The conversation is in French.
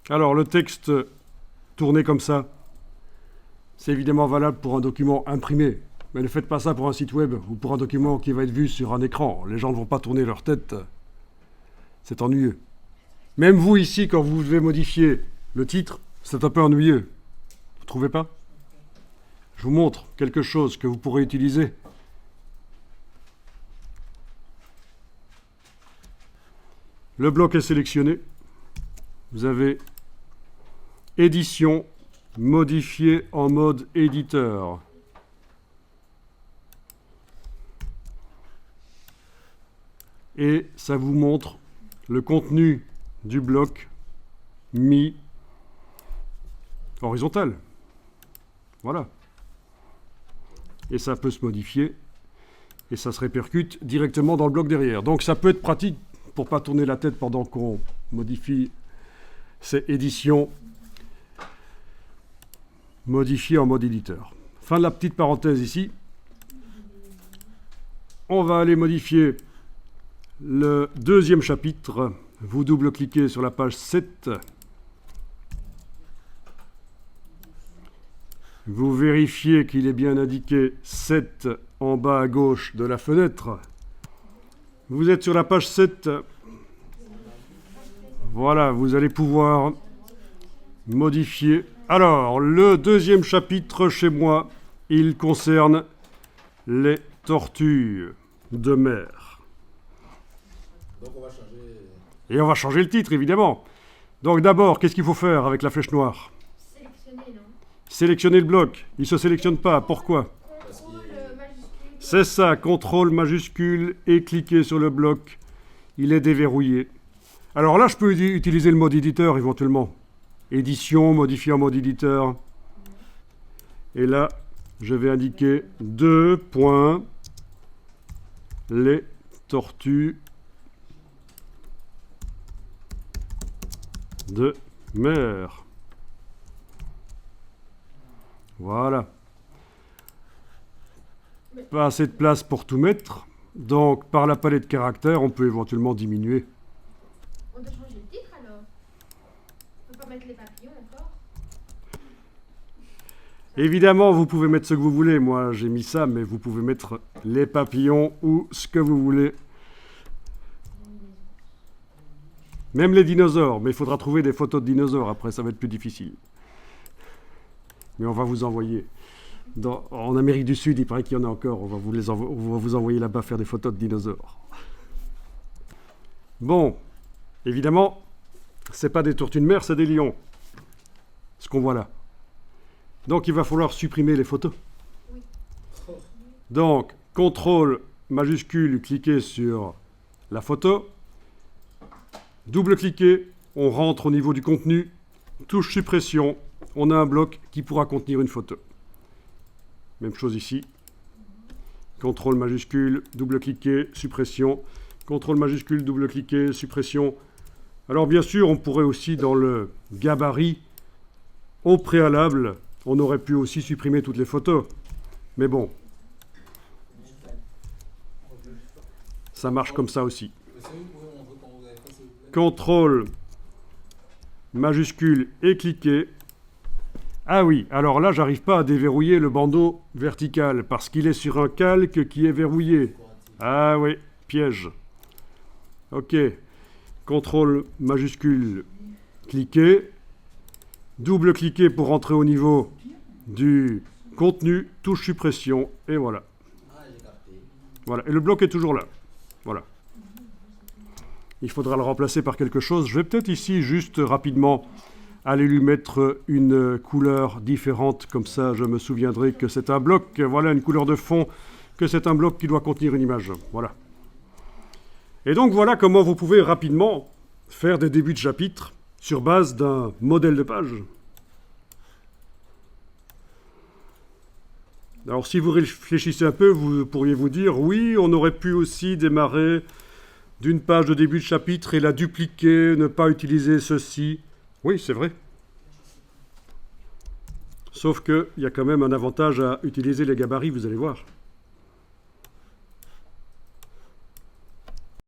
Alors, le texte tourné comme ça, c'est évidemment valable pour un document imprimé. Mais ne faites pas ça pour un site web ou pour un document qui va être vu sur un écran. Les gens ne vont pas tourner leur tête. C'est ennuyeux. Même vous ici, quand vous devez modifier le titre, c'est un peu ennuyeux. Vous ne trouvez pas? Je vous montre quelque chose que vous pourrez utiliser. Le bloc est sélectionné. Vous avez édition, modifier en mode éditeur. Et ça vous montre le contenu du bloc mis horizontal. Voilà. Et ça peut se modifier et ça se répercute directement dans le bloc derrière. Donc ça peut être pratique pour ne pas tourner la tête pendant qu'on modifie ces éditions. Modifier en mode éditeur. Fin de la petite parenthèse ici. On va aller modifier le deuxième chapitre. Vous double-cliquez sur la page 7. Vous vérifiez qu'il est bien indiqué 7 en bas à gauche de la fenêtre. Vous êtes sur la page 7. Voilà, vous allez pouvoir modifier. Alors, le deuxième chapitre chez moi, il concerne les tortues de mer. Donc on va changer. Et on va changer le titre, évidemment. Donc d'abord, qu'est-ce qu'il faut faire avec la flèche noire? Sélectionner, non? Sélectionner le bloc. Il ne se sélectionne pas. Pourquoi? Contrôle majuscule. C'est ça, contrôle majuscule et cliquez sur le bloc. Il est déverrouillé. Alors là, je peux utiliser le mode éditeur éventuellement. Édition, modifier en mode éditeur. Et là, je vais indiquer 2 points les tortues de mer. Voilà. Pas assez de place pour tout mettre. Donc, par la palette caractères, on peut éventuellement diminuer. On doit changer le titre alors. On peut pas mettre les papillons encore. Évidemment, vous pouvez mettre ce que vous voulez. Moi, j'ai mis ça, mais vous pouvez mettre les papillons ou ce que vous voulez. Même les dinosaures. Mais il faudra trouver des photos de dinosaures. Après, ça va être plus difficile. Mais on va vous envoyer. En Amérique du Sud, il paraît qu'il y en a encore. On va vous envoyer là-bas faire des photos de dinosaures. Bon, évidemment, ce n'est pas des tortues de mer, c'est des lions. Ce qu'on voit là. Donc, il va falloir supprimer les photos. Oui. Donc, contrôle majuscule, cliquez sur la photo. Double-cliquez, on rentre au niveau du contenu. Touche suppression, on a un bloc qui pourra contenir une photo. Même chose ici. Contrôle majuscule, double-cliquer, suppression. Contrôle majuscule, double-cliquer, suppression. Alors bien sûr, on pourrait aussi dans le gabarit, au préalable, on aurait pu aussi supprimer toutes les photos. Mais bon, ça marche comme ça aussi. Contrôle majuscule et cliquer. Ah oui, alors là, j'arrive pas à déverrouiller le bandeau vertical parce qu'il est sur un calque qui est verrouillé. Ah oui, piège. Ok. Contrôle majuscule, cliquer. Double-cliquer pour rentrer au niveau du contenu, touche suppression, et voilà. Voilà, et le bloc est toujours là. Voilà. Il faudra le remplacer par quelque chose. Je vais peut-être ici, juste rapidement, aller lui mettre une couleur différente. Comme ça, je me souviendrai que c'est un bloc. Voilà, une couleur de fond, que c'est un bloc qui doit contenir une image. Voilà. Et donc, voilà comment vous pouvez rapidement faire des débuts de chapitre sur base d'un modèle de page. Alors, si vous réfléchissez un peu, vous pourriez vous dire, oui, on aurait pu aussi démarrer d'une page de début de chapitre et la dupliquer, ne pas utiliser ceci. Oui, c'est vrai. Sauf qu'il y a quand même un avantage à utiliser les gabarits, vous allez voir.